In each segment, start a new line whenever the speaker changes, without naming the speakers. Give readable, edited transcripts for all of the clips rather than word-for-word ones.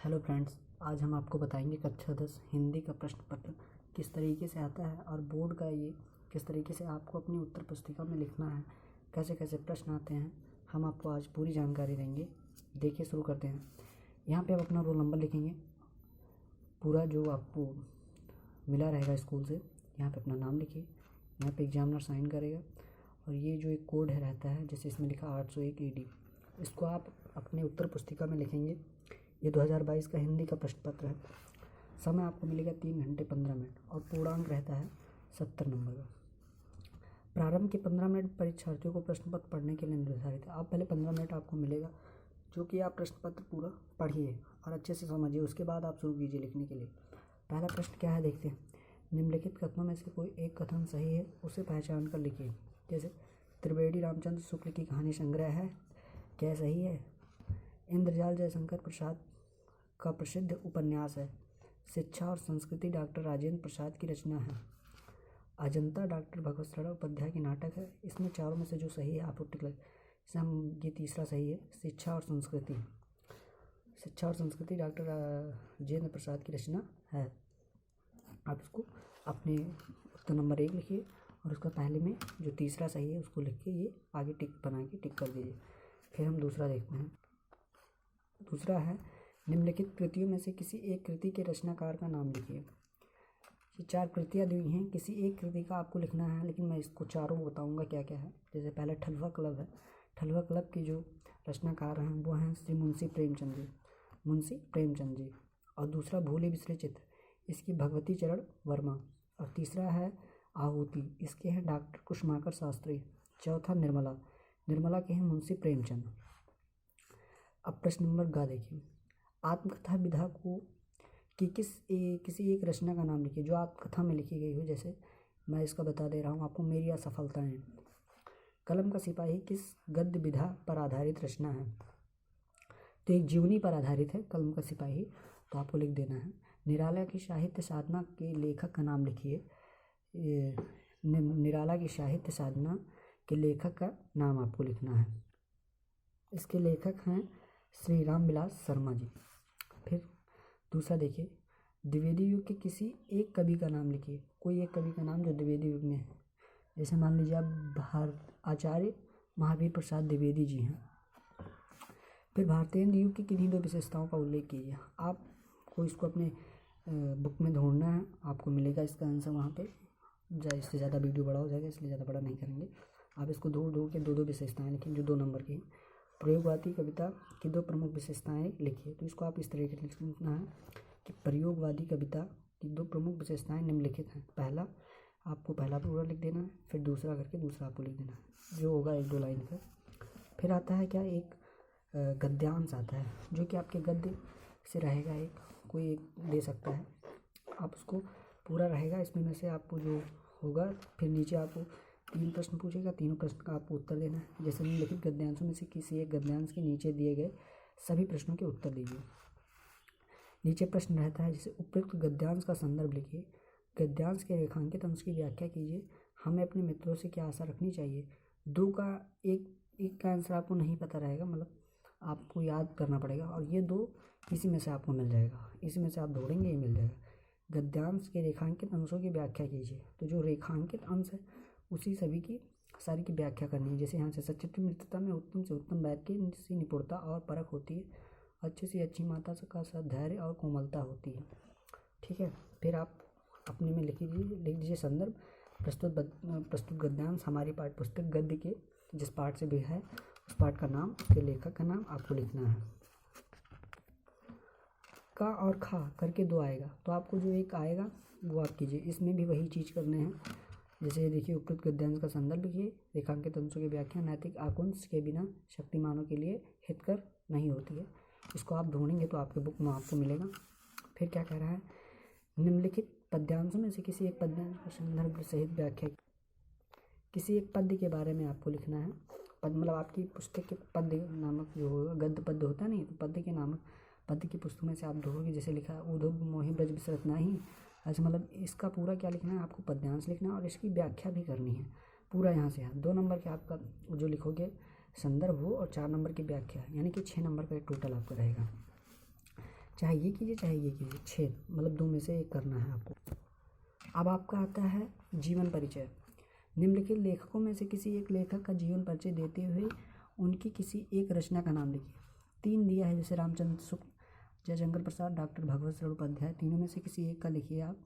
Hello friends, आज हम आपको बताएंगे कक्षा 10 हिंदी का प्रश्न पत्र किस तरीके से आता है और बोर्ड का ये किस तरीके से आपको अपनी उत्तर पुस्तिका में लिखना है, कैसे कैसे प्रश्न आते हैं। हम आपको आज पूरी जानकारी देंगे। देखिए, शुरू करते हैं। यहाँ पे आप अपना रोल नंबर लिखेंगे, पूरा जो आपको मिला रहेगा स्कूल से। यहाँ पे अपना नाम लिखिए, यहाँ पे एग्जामिनर साइन करेगा और ये जो एक कोड है रहता है, जैसे इसमें लिखा 801 AD, इसको आप अपने उत्तर पुस्तिका में लिखेंगे। ये 2022 का हिंदी का प्रश्न पत्र है। समय आपको मिलेगा 3 घंटे 15 मिनट और पूर्णांक रहता है 70 नंबर का। प्रारंभ के 15 मिनट परीक्षार्थियों को प्रश्न पत्र पढ़ने के लिए निर्धारित है। आप पहले 15 मिनट आपको मिलेगा, जो कि आप प्रश्न पत्र पूरा पढ़िए और अच्छे से समझिए, उसके बाद आप शुरू कीजिए लिखने के लिए। पहला प्रश्न क्या है, देखते हैं। निम्नलिखित कथनों में से कोई एक कथन सही है, उसे पहचान कर लिखिए। जैसे त्रिवेदी रामचंद्र शुक्ल की कहानी संग्रह है, क्या सही है? इंद्रजाल जयशंकर प्रसाद का प्रसिद्ध उपन्यास है। शिक्षा और संस्कृति डॉक्टर राजेंद्र प्रसाद की रचना है। अजंता डॉक्टर भगवत सरला उपाध्याय की नाटक है। इसमें चारों में से जो सही है आप टिक लग, इसे हम ये तीसरा सही है, शिक्षा और संस्कृति। शिक्षा और संस्कृति डॉक्टर राजेंद्र प्रसाद की रचना है। आप इसको अपने उत्तर नंबर 1 लिखिए और उसका पहले में जो तीसरा सही है उसको लिख के ये आगे टिक बना के टिक कर दीजिए। फिर हम दूसरा देखते हैं। दूसरा है, निम्नलिखित कृतियों में से किसी एक कृति के रचनाकार का नाम लिखिए। ये 4 कृतियाँ दी हैं, किसी एक कृति का आपको लिखना है, लेकिन मैं इसको चारों बताऊंगा क्या क्या है। जैसे पहले ठलुआ क्लब है। ठलुआ क्लब के जो रचनाकार हैं वो हैं श्री मुंशी प्रेमचंद जी। और दूसरा भूले बिसरे चित्र, इसकी भगवती चरण वर्मा। और तीसरा है आहुति, इसके हैं डॉक्टर कुसुमाकर शास्त्री। चौथा निर्मला के हैं मुंशी प्रेमचंद। अब प्रश्न नंबर ग देखिए। आत्मकथा विधा को कि किसी एक रचना का नाम लिखिए जो आत्मकथा में लिखी गई हो। जैसे मैं इसका बता दे रहा हूँ आपको, मेरी असफलताएं। कलम का सिपाही किस गद्य विधा पर आधारित रचना है? तो एक जीवनी पर आधारित है कलम का सिपाही, तो आपको लिख देना है। निराला की साहित्य साधना के लेखक का नाम लिखिए। निराला की साहित्य साधना के लेखक का नाम आपको लिखना है। इसके लेखक हैं श्री राम विलास शर्मा जी। फिर दूसरा देखिए, द्विवेदी युग के किसी एक कवि का नाम लिखिए। कोई एक कवि का नाम जो द्विवेदी युग में है। जैसे मान लीजिए आप आचार्य महावीर प्रसाद द्विवेदी जी हैं। फिर भारतीय युग की किन्हीं 2 विशेषताओं का उल्लेख कीजिए। आपको इसको अपने बुक में ढूंढना है, आपको मिलेगा इसका आंसर वहाँ पे। इससे ज़्यादा वीडियो बड़ा हो जाएगा, इसलिए ज़्यादा बड़ा नहीं करेंगे। आप इसको ढूंढ के 2 विशेषताएँ लिखें जो 2 नंबर की हैं। प्रयोगवादी कविता की 2 प्रमुख विशेषताएं लिखिए। तो इसको आप इस तरीके से लिखना है कि प्रयोगवादी कविता की 2 प्रमुख विशेषताएं निम्नलिखित हैं। पहला, आपको पहला पूरा लिख देना है, फिर दूसरा करके दूसरा आपको लिख देना है, जो होगा 1-2 लाइन का। फिर आता है क्या, एक गद्यांश आता है जो कि आपके गद्य से रहेगा। कोई एक दे सकता है, आप उसको पूरा रहेगा इसमें में से आपको जो होगा। फिर नीचे आपको 3 प्रश्न पूछेगा, तीनों प्रश्न का आपको उत्तर देना है। जैसे निम्नलिखित गद्यांशों में से किसी एक गद्यांश के नीचे दिए गए सभी प्रश्नों के उत्तर दीजिए। नीचे प्रश्न रहता है, जैसे उपयुक्त गद्यांश का संदर्भ लिखिए। गद्यांश के रेखांकित अंश की व्याख्या कीजिए। हमें अपने मित्रों से क्या आशा रखनी चाहिए। 2 का एक का आंसर आपको नहीं पता रहेगा, मतलब आपको याद करना पड़ेगा, और ये 2 इसी में से आपको मिल जाएगा। इसी में से आप ढूंढेंगे, ये मिल जाएगा। गद्यांश के रेखांकित अंशों की व्याख्या कीजिए। तो जो रेखांकित अंश है उसी सभी की सारी की व्याख्या करनी है। जैसे यहाँ से सचित्र मित्रता में उत्तम से उत्तम वैद की निपुणता और परख होती है। अच्छी से अच्छी माता का धैर्य और कोमलता होती है। ठीक है, फिर आप अपने में लिख दीजिए संदर्भ। प्रस्तुत गद्यांश हमारी पाठ्य पुस्तक गद्य के जिस पाठ से भी है उस पाठ का नाम, उसके लेखक का नाम आपको लिखना है। का और खा करके 2 आएगा, तो आपको जो एक आएगा वो आप कीजिए। इसमें भी वही चीज़ करने हैं। जैसे देखिए, उपयुक्त गद्यांश का संदर्भ लिखिए, रेखांकित अंशों की व्याख्या। नैतिक आकुंठ के बिना शक्तिमानों के लिए हितकर नहीं होती है। इसको आप ढूंढेंगे तो आपके बुक में आपको मिलेगा। फिर क्या कह रहा है, निम्नलिखित पद्यांशों में से किसी एक पद्यांश का संदर्भ सहित व्याख्या। किसी एक पद्य के बारे में आपको लिखना है। पद्य मतलब आपकी पुस्तक के पद्य नामक जो होगा, गद्य पद्य होता नहीं, तो पद्य के नामक पद्य की पुस्तक में से आप ढूंढोगे। जैसे लिखा है, उधो मोहि ब्रज बिसरत नाही। ऐसे मतलब इसका पूरा क्या लिखना है, आपको पद्यांश लिखना है और इसकी व्याख्या भी करनी है पूरा। यहाँ से 2 नंबर के आपका जो लिखोगे संदर्भ हो और 4 नंबर की व्याख्या, यानी कि 6 नंबर का टोटल आपका रहेगा। चाहे ये कीजिए चाहे ये कीजिए, छेद मतलब दो में से एक करना है आपको। अब आपका आता है जीवन परिचय। निम्नलिखित लेखकों में से किसी एक लेखक का जीवन परिचय देते हुए उनकी किसी एक रचना का नाम लिखिए। 3 दिया है, जैसे रामचंद्र शुक्ल, जयशंकर प्रसाद, डॉक्टर भगवत शरण उपाध्याय, तीनों में से किसी एक का लिखिए आप,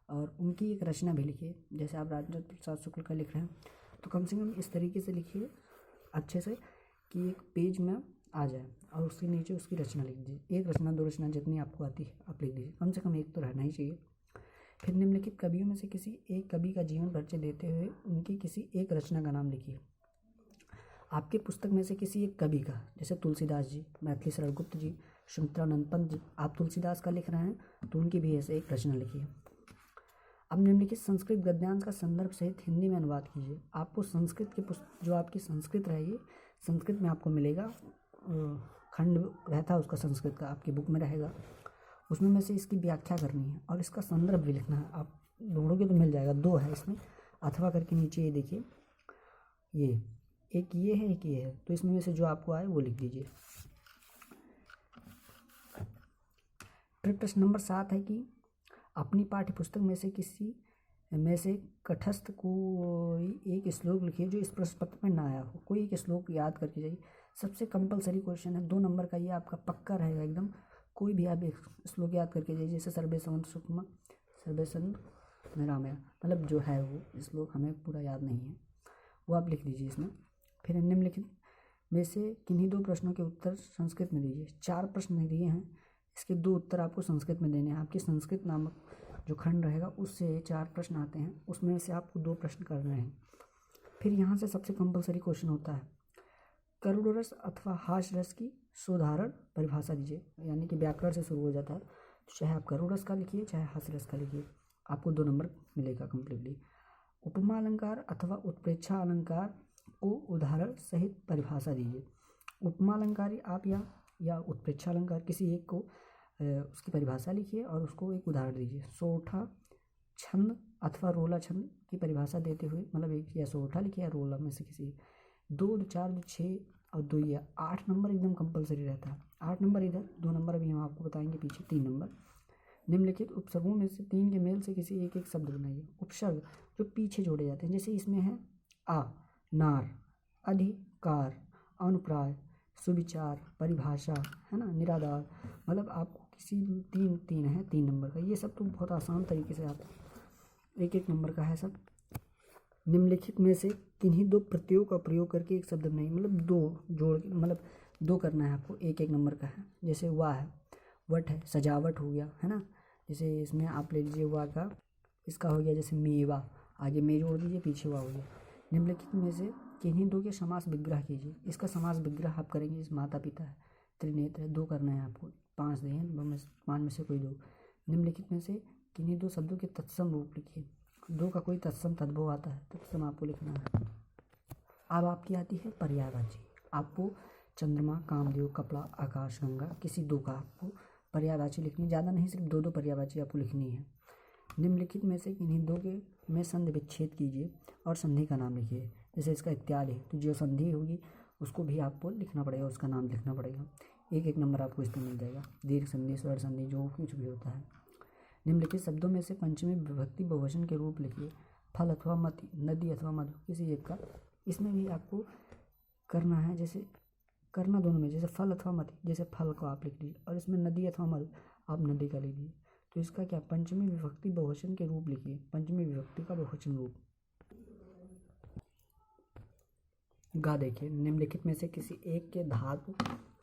और उनकी एक रचना भी लिखिए। जैसे आप राजेंद्र प्रसाद शुक्ल का लिख रहे हैं तो कम से कम इस तरीके से लिखिए अच्छे से कि एक पेज में आ जाए, और उसके नीचे उसकी रचना लिख दीजिए। एक रचना, 2 रचना, जितनी आपको आती है आप लिख दीजिए, कम से कम एक तो रहना ही चाहिए। फिर निम्नलिखित कवियों में से किसी एक कवि का जीवन परिचय देते हुए उनकी किसी एक रचना का नाम लिखिए। आपकी पुस्तक में से किसी एक कवि का, जैसे तुलसीदास जी, मैथिली शरण गुप्त जी, सुमित्रानंद पंत जी, आप तुलसीदास का लिख रहे हैं तो उनकी भी ऐसे एक रचना लिखिए। अब निम्नलिखित संस्कृत गद्यांश का संदर्भ सहित हिंदी में अनुवाद कीजिए। आपको संस्कृत की जो आपकी संस्कृत रहेगी, संस्कृत में आपको मिलेगा, खंड रहता है उसका संस्कृत का, आपकी बुक में रहेगा, उसमें में से इसकी व्याख्या करनी है और इसका संदर्भ भी लिखना है। आप ढूंढोगे तो मिल जाएगा, 2 है इसमें, अथवा करके नीचे ये देखिए, ये एक ये है एक ये है, तो इसमें में से जो आपको आए वो लिख दीजिए। फिर प्रश्न नंबर 7 है कि अपनी पाठ्य पुस्तक में से किसी में से कंठस्थ कोई एक श्लोक लिखिए जो इस प्रश्न पत्र में ना आया हो। कोई एक श्लोक याद करके जाइए, सबसे कंपलसरी क्वेश्चन है, 2 नंबर का ये आपका पक्का रहेगा एकदम। कोई भी आप एक श्लोक याद करके जाइए, जैसे सर्वे संत सुखमा सर्वे संत निरामया, मतलब जो है वो श्लोक हमें पूरा याद नहीं है, वो आप लिख दीजिए इसमें। फिर निम्नलिखित में से किन्हीं 2 प्रश्नों के उत्तर संस्कृत में दीजिए। 4 प्रश्न दिए हैं, इसके 2 उत्तर आपको संस्कृत में देने हैं। आपकी संस्कृत नामक जो खंड रहेगा उससे 4 प्रश्न आते हैं, उसमें से आपको 2 प्रश्न करने हैं। फिर यहाँ से सबसे कंपलसरी क्वेश्चन होता है, करुण रस अथवा हास्य रस की साधारण परिभाषा दीजिए, यानी कि व्याकरण से शुरू हो जाता है, तो चाहे आप करुण रस का लिखिए चाहे हास्य रस का लिखिए, आपको 2 नंबर मिलेगा कम्प्लीटली। उपमा अलंकार अथवा उत्प्रेक्षा अलंकार को उदाहरण सहित परिभाषा दीजिए। उपमा अलंकार आप या उत्प्रेक्षा अलंकार किसी एक को उसकी परिभाषा लिखिए और उसको एक उदाहरण दीजिए। सोठा छंद अथवा रोला छंद की परिभाषा देते हुए, मतलब एक या सोठा लिखिए या रोला में से किसी 2, 4, 6 और 2 या 8 नंबर एकदम कंपलसरी रहता है। 8 नंबर इधर, 2 नंबर अभी हम आपको बताएंगे पीछे, 3 नंबर। निम्नलिखित उपसर्गों में से 3 के मेल से किसी एक शब्द बनाइए। उपसर्ग जो पीछे जोड़े जाते हैं, जैसे इसमें है आ, नार, अधिकार, अनुप्राय, सुविचार, परिभाषा, है ना, निराधार, मतलब आपको किसी 3 है 3 नंबर का, ये सब तो बहुत आसान तरीके से आता है, 1 नंबर का है सब। निम्नलिखित में से किन्हीं 2 प्रत्ययों का प्रयोग करके एक शब्द बनाइए, मतलब 2 जोड़ के, मतलब 2 करना है आपको, 1 नंबर का है। जैसे वाह है, वट है, सजावट हो गया, है ना। जैसे इसमें आप ले लीजिए वाह का, इसका हो गया जैसे मेवा, आगे मे जोड़ दीजिए, पीछे वाह हो गया। निम्नलिखित में से किन्हीं 2 के समास विग्रह कीजिए। इसका समास विग्रह आप करेंगे, इस माता पिता है, त्रिनेत्र है, 2 करना है आपको, 5 दिए हैं, 5 में से कोई 2। निम्नलिखित में से किन्हीं 2 शब्दों के तत्सम रूप लिखिए। 2 का कोई तत्सम तद्भव आता है, तत्सम आपको लिखना है। अब आपकी आती है पर्यायवाची। आपको चंद्रमा, कामदेव, कपड़ा, आकाश, गंगा, किसी 2 का आपको पर्यायवाची लिखनी है, ज़्यादा नहीं, सिर्फ 2 पर्यायवाची आपको लिखनी है। निम्नलिखित में से किन्हीं 2 के में संधि विच्छेद कीजिए और संधि का नाम लिखिए। जैसे इसका इत्यादि है, तो जो संधि होगी उसको भी आपको लिखना पड़ेगा, उसका नाम लिखना पड़ेगा। 1 नंबर आपको इस पर मिल जाएगा। दीर्घ संधि, स्वर संधि, जो कुछ भी होता है। निम्नलिखित शब्दों में से पंचमी विभक्ति बहुवचन के रूप लिखिए। फल अथवा मति, नदी अथवा मधु, किसी एक का। इसमें भी आपको करना है, जैसे करना दोनों में, जैसे फल अथवा मति, जैसे फल को आप लिख लीजिए, और इसमें नदी अथवा मधु आप नदी का लिखिए। तो इसका क्या, पंचमी विभक्ति बहुवचन के रूप लिखिए, पंचमी विभक्ति का बहुवचन रूप। गा देखिए, निम्नलिखित में से किसी एक के धातु,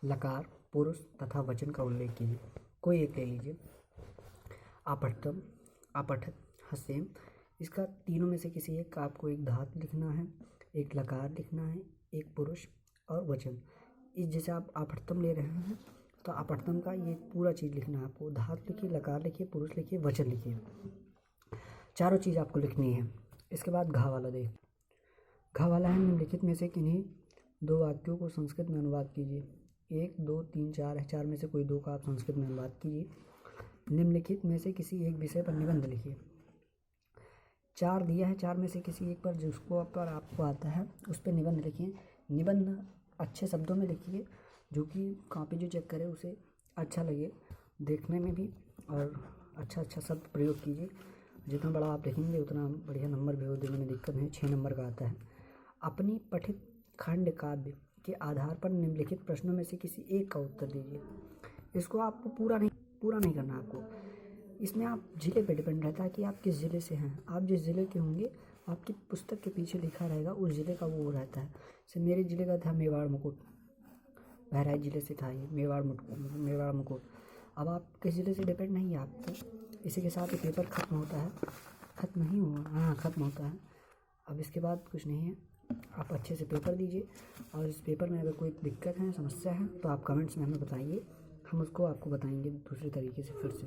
लकार, पुरुष तथा वचन का उल्लेख कीजिए। कोई एक ले लीजिए। आपठतम, आपठत, हसेम, इसका तीनों में से किसी एक का आपको एक धातु लिखना है, एक लकार लिखना है, एक पुरुष और वचन। इस जैसे आप आपठतम ले रहे हैं तो आपठतम का ये पूरा चीज़ लिखना है आपको, धातु लिखिए, लकार लिखिए, पुरुष लिखिए, वचन लिखिए, चारों चीज़ आपको लिखनी है। इसके बाद घा वाला देख, घा वाला है, निम्नलिखित में से किन्हीं 2 वाक्यों को संस्कृत में अनुवाद कीजिए। 1, 2, 3, 4 है, 4 में से कोई 2 का आप संस्कृत में अनुवाद कीजिए। निम्नलिखित में से किसी एक विषय पर निबंध लिखिए। 4 दिया है, 4 में से किसी एक पर जिसको पर आपको आता है उस पर निबंध लिखिए। निबंध अच्छे शब्दों में लिखिए, जो कि कॉपी जो चेक करे उसे अच्छा लगे, देखने में भी और अच्छा शब्द प्रयोग कीजिए। जितना बड़ा आप लिखेंगे उतना बढ़िया नंबर भी हो, देने में दिक्कत नहीं। 6 नंबर का आता है। अपनी पठित खंड काव्य के आधार पर निम्नलिखित प्रश्नों में से किसी एक का उत्तर दीजिए। इसको आपको पूरा नहीं करना आपको। इसमें आप ज़िले पे डिपेंड रहता है कि आप किस ज़िले से हैं। आप जिस ज़िले के होंगे आपकी पुस्तक के पीछे लिखा रहेगा उस ज़िले का वो रहता है। जैसे मेरे ज़िले का था मेवाड़ मुकुट, बहराइच ज़िले से था ये मेवाड़ मुकुट। अब आप किस ज़िले से डिपेंड नहीं है आपको। इसी के साथ ये पेपर ख़त्म होता है। ख़त्म नहीं हुआ, हाँ ख़त्म होता है। अब इसके बाद कुछ नहीं है, आप अच्छे से पेपर दीजिए। और इस पेपर में अगर कोई दिक्कत है, समस्या है तो आप कमेंट्स में हमें बताइए, हम उसको आपको बताएंगे दूसरे तरीके से फिर से।